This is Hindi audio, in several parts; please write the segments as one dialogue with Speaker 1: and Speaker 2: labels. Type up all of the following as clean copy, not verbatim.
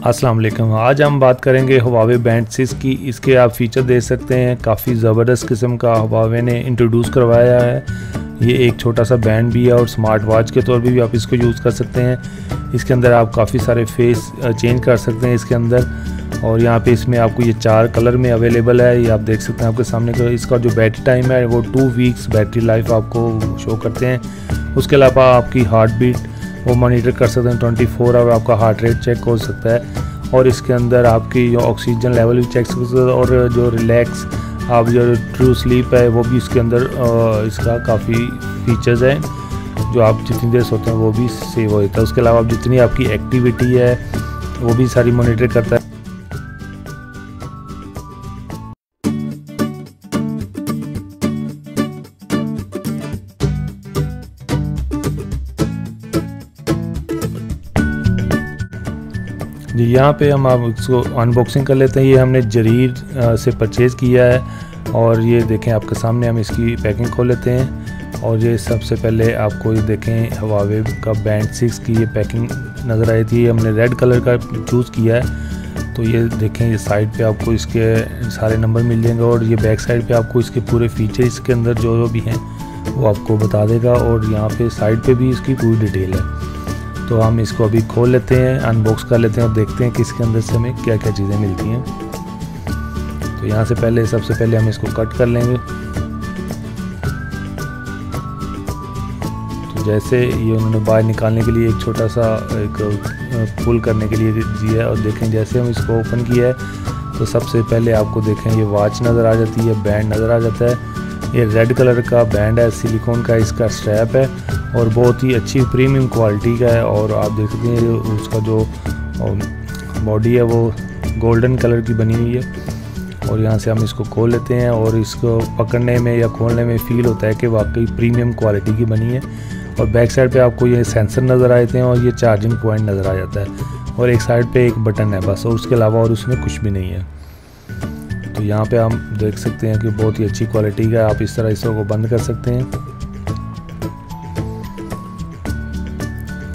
Speaker 1: अस्सलाम वालेकुम। आज हम बात करेंगे हुआवे बैंड 6 की। इसके आप फीचर देख सकते हैं, काफ़ी ज़बरदस्त किस्म का हुआवे ने इंट्रोड्यूस करवाया है। ये एक छोटा सा बैंड भी है और स्मार्ट वॉच के तौर पे भी आप इसको यूज़ कर सकते हैं। इसके अंदर आप काफ़ी सारे फेस चेंज कर सकते हैं इसके अंदर। और यहाँ पे इसमें आपको ये 4 कलर में अवेलेबल है, ये आप देख सकते हैं आपके सामने। का इसका जो बैटरी टाइम है वो 2 वीक्स बैटरी लाइफ आपको शो करते हैं। उसके अलावा आपकी हार्ट बीट वो मॉनिटर कर सकते हैं, 24 आवर आपका हार्ट रेट चेक हो सकता है। और इसके अंदर आपकी जो ऑक्सीजन लेवल भी चेक कर सकते हैं। और जो रिलैक्स आप जो ट्रू स्लीप है वो भी इसके अंदर इसका काफ़ी फीचर्स हैं। जो आप जितनी देर सोते हैं वो भी सेव हो जाता है। उसके अलावा जितनी आपकी एक्टिविटी है वो भी सारी मॉनिटर करता है। जी, यहाँ पे हम आप इसको अनबॉक्सिंग कर लेते हैं। ये हमने जरीर से परचेज़ किया है और ये देखें आपके सामने। हम इसकी पैकिंग खोल लेते हैं और ये सबसे पहले आपको ये देखें हुआवे का बैंड 6 की ये पैकिंग नज़र आई थी। हमने रेड कलर का चूज़ किया है। तो ये देखें, ये साइड पे आपको इसके सारे नंबर मिल जाएंगे और ये बैक साइड पे आपको इसके पूरे फीचर इसके अंदर जो भी हैं वो आपको बता देगा। और यहाँ पे साइड पे भी इसकी पूरी डिटेल है। तो हम इसको अभी खोल लेते हैं, अनबॉक्स कर लेते हैं और देखते हैं कि इसके अंदर से हमें क्या क्या चीज़ें मिलती हैं। तो यहाँ से सबसे पहले हम इसको कट कर लेंगे। तो जैसे ये उन्होंने बाहर निकालने के लिए एक छोटा सा एक पुल करने के लिए दिया है। और देखें जैसे हम इसको ओपन किया है तो सबसे पहले आपको देखें ये वॉच नज़र आ जाती है, बैंड नज़र आ जाता है। ये रेड कलर का बैंड है, सिलिकॉन का इसका स्ट्रैप है और बहुत ही अच्छी प्रीमियम क्वालिटी का है। और आप देख सकते हैं उसका जो बॉडी है वो गोल्डन कलर की बनी हुई है। और यहाँ से हम इसको खोल लेते हैं और इसको पकड़ने में या खोलने में फ़ील होता है कि वाकई प्रीमियम क्वालिटी की बनी है। और बैक साइड पे आपको ये सेंसर नज़र आते हैं और ये चार्जिंग पॉइंट नज़र आ जाता है। और एक साइड पे एक बटन है बस, और उसके अलावा और उसमें कुछ भी नहीं है। तो यहाँ पे हम देख सकते हैं कि बहुत ही अच्छी क्वालिटी का है। आप इस तरह इसको बंद कर सकते हैं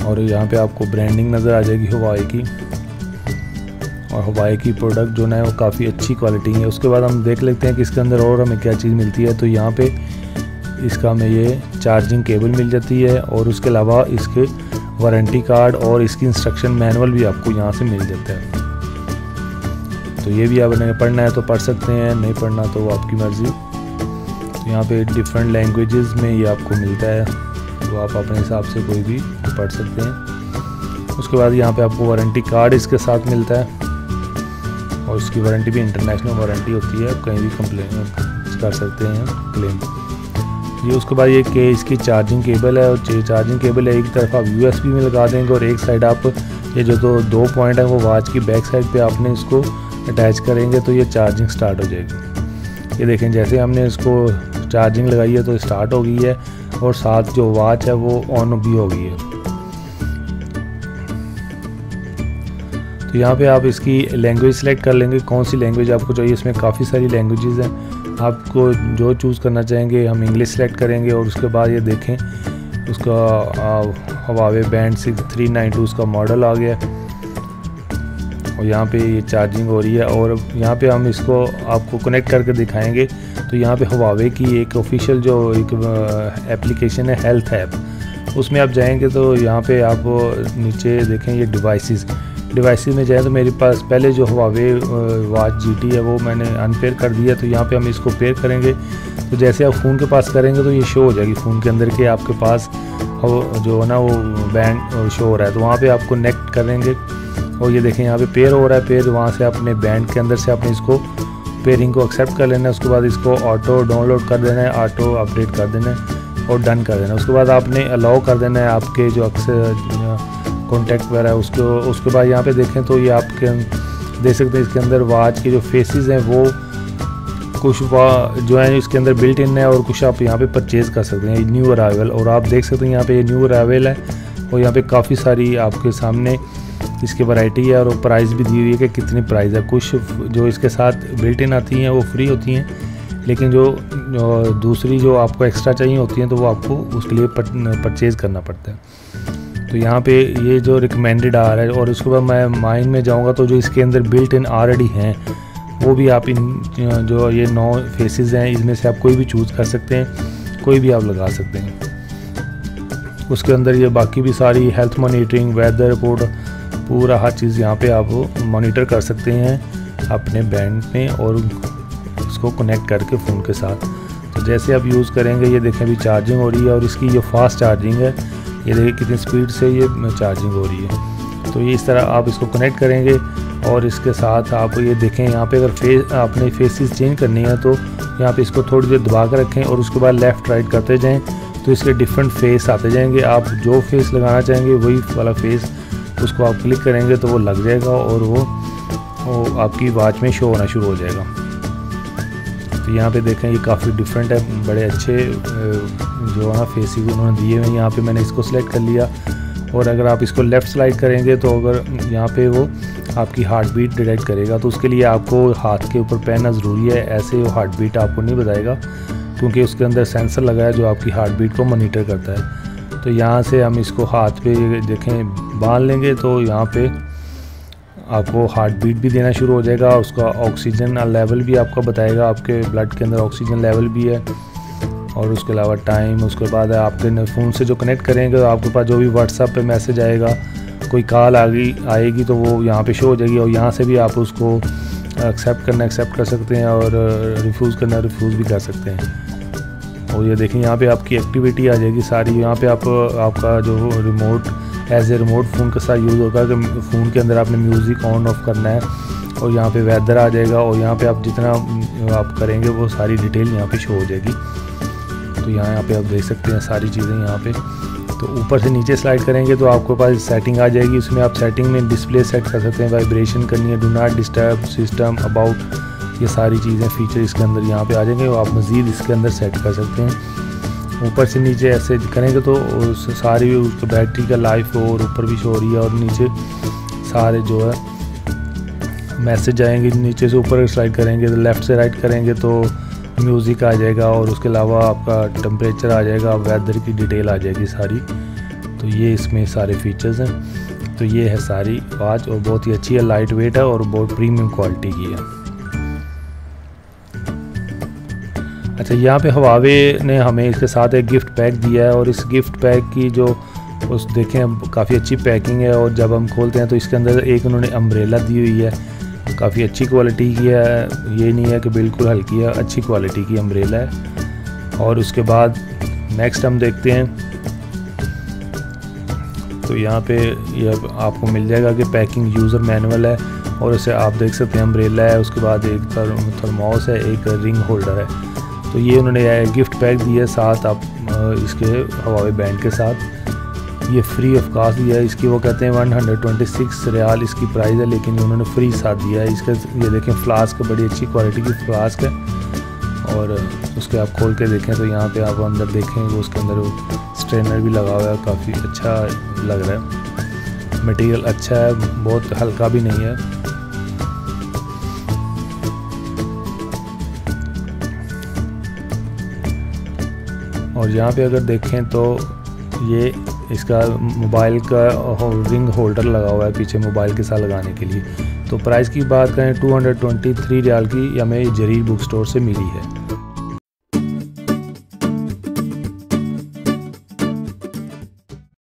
Speaker 1: और यहाँ पे आपको ब्रांडिंग नज़र आ जाएगी हुआवे की। और हुआवे की प्रोडक्ट जो है वो काफ़ी अच्छी क्वालिटी है। उसके बाद हम देख लेते हैं कि इसके अंदर और हमें क्या चीज़ मिलती है। तो यहाँ पे इसका हमें ये चार्जिंग केबल मिल जाती है और उसके अलावा इसके वारंटी कार्ड और इसकी इंस्ट्रक्शन मैनुअल भी आपको यहाँ से मिल जाता है। तो ये भी आपने पढ़ना है तो पढ़ सकते हैं, नहीं पढ़ना तो वो आपकी मर्ज़ी। तो यहाँ पे डिफरेंट लैंग्वेजेस में ये आपको मिलता है, तो आप अपने हिसाब से कोई भी पढ़ सकते हैं। उसके बाद यहाँ पे आपको वारंटी कार्ड इसके साथ मिलता है और इसकी वारंटी भी इंटरनेशनल वारंटी होती है, कहीं भी कंप्लेन कर सकते हैं क्लेम। ये उसके बाद ये कि इसकी चार्जिंग केबल है और चार्जिंग केबल है, एक तरफ आप USB में लगा देंगे और एक साइड आप ये जो दो पॉइंट है वो वॉच की बैक साइड पे आपने इसको अटैच करेंगे तो ये चार्जिंग स्टार्ट हो जाएगी। ये देखें जैसे हमने इसको चार्जिंग लगाई है तो स्टार्ट हो गई है और साथ जो वॉच है वो ऑन भी हो गई है। तो यहाँ पे आप इसकी लैंग्वेज सेलेक्ट कर लेंगे, कौन सी लैंग्वेज आपको चाहिए। इसमें काफ़ी सारी लैंग्वेजेस हैं, आपको जो चूज़ करना चाहेंगे। हम इंग्लिश सेलेक्ट करेंगे और उसके बाद ये देखें उसका हुआवे बैंड 392 उसका मॉडल आ गया और यहाँ पे ये चार्जिंग हो रही है। और यहाँ पे हम इसको आपको कनेक्ट करके दिखाएंगे। तो यहाँ पे हुआवे की एक ऑफिशियल जो एक एप्लीकेशन है हेल्थ ऐप, उसमें आप जाएंगे तो यहाँ पे आप नीचे देखें ये डिवाइसेस में जाए तो मेरे पास पहले जो हुआवे वॉच GT है वो मैंने अनपेयर कर दिया। तो यहाँ पे हम इसको पेयर करेंगे तो जैसे आप फ़ोन के पास करेंगे तो ये शो हो जाएगी फ़ोन के अंदर के आपके पास जो है ना वो बैंड शो हो रहा है। तो वहाँ पे आप कनेक्ट करेंगे और ये देखें यहाँ पे पेयर हो रहा है। पेयर वहाँ से अपने बैंड के अंदर से आपने इसको पेयरिंग को एक्सेप्ट कर लेना है। उसके बाद इसको ऑटो डाउनलोड कर देना है, ऑटो अपडेट कर देना है और डन कर देना है। उसके बाद आपने अलाउ कर देना है आपके जो कॉन्टैक्ट वगैरह है उसको। उसके बाद यहाँ पे देखें तो ये आपके देख सकते हैं इसके अंदर वॉच के जो फेसेस हैं वो कुछ जो है इसके अंदर बिल्ट इन है और कुछ आप यहाँ पे परचेज़ कर सकते हैं न्यू अराइवल। और आप देख सकते हैं यहाँ पे ये न्यू अराइवल है और यहाँ पे काफ़ी सारी आपके सामने इसकी वैरायटी है और प्राइस भी दी हुई है कि कितनी प्राइस है। कुछ जो इसके साथ बिल्ट इन आती हैं वो फ्री होती हैं, लेकिन जो दूसरी जो आपको एक्स्ट्रा चाहिए होती हैं तो वो आपको उसके लिए परचेज़ करना पड़ता है। तो यहाँ पे ये जो रिकमेंडेड आ रहा है, और उसके बाद मैं माइन में जाऊँगा तो जो इसके अंदर बिल्ट इन ऑलरेडी हैं वो भी आप इन जो ये 9 फेसेस हैं इसमें से आप कोई भी चूज़ कर सकते हैं, कोई भी आप लगा सकते हैं। उसके अंदर ये बाकी भी सारी हेल्थ मॉनिटरिंग, वेदर रिपोर्ट, पूरा हर चीज़ यहाँ पे आप मॉनिटर कर सकते हैं अपने बैंड में और उसको कनेक्ट करके फ़ोन के साथ। तो जैसे आप यूज़ करेंगे, ये देखें अभी चार्जिंग हो रही है और इसकी जो फास्ट चार्जिंग है, ये देखिए कितनी स्पीड से ये चार्जिंग हो रही है। तो ये इस तरह आप इसको कनेक्ट करेंगे और इसके साथ आप ये देखें यहाँ पे अगर आपने फेसेस चेंज करनी है तो यहाँ पे इसको थोड़ी देर दबा कर रखें और उसके बाद लेफ़्ट राइट करते जाएं तो इसके डिफरेंट फेस आते जाएंगे। आप जो फेस लगाना चाहेंगे वही वाला फेस उसको आप क्लिक करेंगे तो वो लग जाएगा और वो आपकी वॉच में शो होना शुरू हो जाएगा। तो यहाँ पे देखें ये काफ़ी डिफरेंट है, बड़े अच्छे जो है ना फेसेस उन्होंने दिए हुए हैं। यहाँ पे मैंने इसको सिलेक्ट कर लिया और अगर आप इसको लेफ़्ट स्लाइड करेंगे तो अगर यहाँ पे वो आपकी हार्ट बीट डिटेक्ट करेगा, तो उसके लिए आपको हाथ के ऊपर पहनना ज़रूरी है। ऐसे वो हार्ट बीट आपको नहीं बताएगा क्योंकि उसके अंदर सेंसर लगा है जो आपकी हार्ट बीट को मॉनिटर करता है। तो यहाँ से हम इसको हाथ पे देखें बांध लेंगे तो यहाँ पे आपको हार्ट बीट भी देना शुरू हो जाएगा। उसका ऑक्सीजन लेवल भी आपका बताएगा, आपके ब्लड के अंदर ऑक्सीजन लेवल भी है। और उसके अलावा टाइम, उसके बाद आपके फ़ोन से जो कनेक्ट करेंगे तो आपके पास जो भी व्हाट्सएप पे मैसेज आएगा, कोई कॉल आएगी तो वो यहाँ पे शो हो जाएगी। और यहाँ से भी आप उसको एक्सेप्ट कर सकते हैं और रिफ्यूज़ रिफ्यूज़ भी कर सकते हैं। और ये देखें यहाँ पे आपकी एक्टिविटी आ जाएगी सारी। यहाँ पे आपका जो remote as a remote phone के साथ यूज़ होगा कि फ़ोन के अंदर आपने म्यूज़िक ऑन ऑफ करना है और यहाँ पे वेदर आ जाएगा और यहाँ पे आप जितना आप करेंगे वो सारी डिटेल यहाँ पे शो हो जाएगी। तो यहाँ पे आप देख सकते हैं सारी चीज़ें यहाँ पे। तो ऊपर से नीचे स्लाइड करेंगे तो आपके पास सेटिंग आ जाएगी। उसमें आप सेटिंग में डिस्प्ले सेट कर सकते हैं, वाइब्रेशन करनी है, do not disturb, system about, ये सारी चीज़ें फीचर इसके अंदर यहाँ पे आ जाएंगे और आप मज़ीद इसके अंदर सेट कर सकते हैं। ऊपर से नीचे ऐसे करेंगे तो सारी उसकी बैटरी का लाइफ और ऊपर भी शो हो रही है और नीचे सारे जो है मैसेज आएंगे। नीचे से ऊपर स्लाइड करेंगे तो लेफ़्ट से राइट करेंगे तो म्यूज़िक आ जाएगा और उसके अलावा आपका टेम्परेचर आ जाएगा, वेदर की डिटेल आ जाएगी सारी। तो ये इसमें सारे फीचर्स हैं। तो ये है सारी वॉच और बहुत ही अच्छी है, लाइट वेट है और बहुत प्रीमियम क्वालिटी की है। अच्छा, यहाँ पे हवावे ने हमें इसके साथ एक गिफ्ट पैक दिया है और इस गिफ्ट पैक की जो उस देखें काफ़ी अच्छी पैकिंग है। और जब हम खोलते हैं तो इसके अंदर एक उन्होंने अम्ब्रेला दी हुई है, काफ़ी अच्छी क्वालिटी की है, ये नहीं है कि बिल्कुल हल्की है, अच्छी क्वालिटी की अम्ब्रेला है। और उसके बाद नेक्स्ट हम देखते हैं तो यहाँ पे ये आपको मिल जाएगा कि पैकिंग यूज़र मैनुअल है और इसे आप देख सकते हैं अम्ब्रेला है, उसके बाद एक थर्मोस है, एक रिंग होल्डर है। तो ये उन्होंने गिफ्ट पैक दिया है साथ आप इसके हवावे बैंड के साथ, ये फ्री ऑफ कास्ट दिया है। इसकी वो कहते हैं 126 रियाल इसकी प्राइस है, लेकिन उन्होंने फ्री साथ दिया है इसका। ये देखें फ्लास्क, बड़ी अच्छी क्वालिटी की फ्लास्क है और उसके आप खोल के देखें तो यहाँ पे आप अंदर देखेंगे उसके अंदर स्ट्रेनर भी लगा हुआ है, काफ़ी अच्छा लग रहा है, मटेरियल अच्छा है, बहुत हल्का भी नहीं है। और यहाँ पे अगर देखें तो ये इसका मोबाइल का रिंग होल्डर लगा हुआ है पीछे मोबाइल के साथ लगाने के लिए। तो प्राइस की बात करें 223 रियाल की हमें जरीर बुक स्टोर से मिली है।